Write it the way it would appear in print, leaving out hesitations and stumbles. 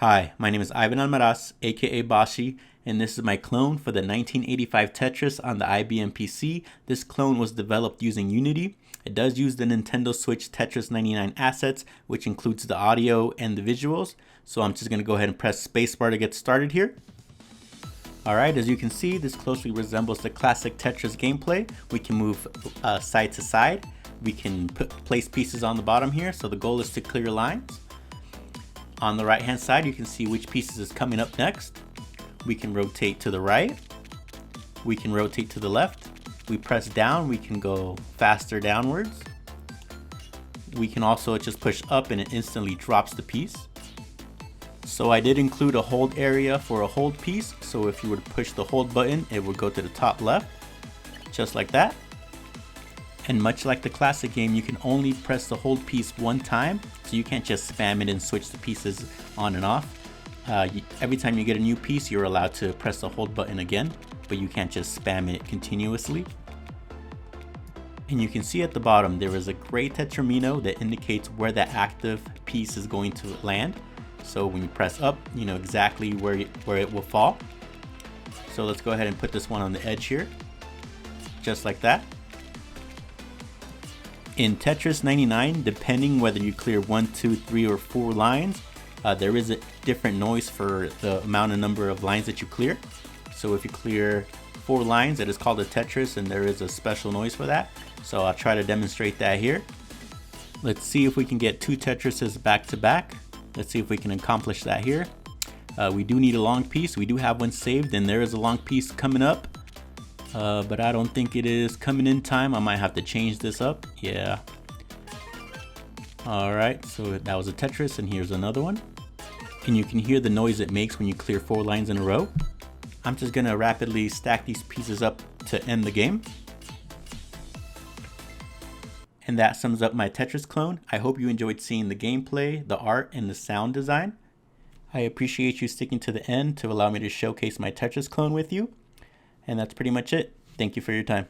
Hi, my name is Ivan Almaraz, aka Bashi, and this is my clone for the 1985 Tetris on the IBM PC. This clone was developed using Unity. It does use the Nintendo Switch Tetris 99 assets, which includes the audio and the visuals. So I'm just going to go ahead and press spacebar to get started here. Alright, as you can see, this closely resembles the classic Tetris gameplay. We can move side to side. We can place pieces on the bottom here, so the goal is to clear lines. On the right hand side, you can see which pieces is coming up next. We can rotate to the right. We can rotate to the left. We press down, we can go faster downwards. We can also just push up and it instantly drops the piece. So I did include a hold area for a hold piece. So if you were to push the hold button, it would go to the top left, just like that. And much like the classic game, you can only press the hold piece one time, so you can't just spam it and switch the pieces on and off. Every time you get a new piece, you're allowed to press the hold button again, but you can't just spam it continuously. And you can see at the bottom, there is a gray Tetromino that indicates where that active piece is going to land. So when you press up, you know exactly where it will fall. So let's go ahead and put this one on the edge here, just like that. In Tetris 99, depending whether you clear 1, 2, 3, or 4 lines, there is a different noise for the amount and number of lines that you clear. So if you clear 4 lines, it is called a Tetris, and there is a special noise for that. So I'll try to demonstrate that here. Let's see if we can get 2 Tetrises back to back. Let's see if we can accomplish that here. We do need a long piece. We do have one saved, and there is a long piece coming up. But I don't think it is coming in time. I might have to change this up. Yeah. Alright, so that was a Tetris, and here's another one. And you can hear the noise it makes when you clear 4 lines in a row. I'm just going to rapidly stack these pieces up to end the game. And that sums up my Tetris clone. I hope you enjoyed seeing the gameplay, the art, and the sound design. I appreciate you sticking to the end to allow me to showcase my Tetris clone with you. And that's pretty much it. Thank you for your time.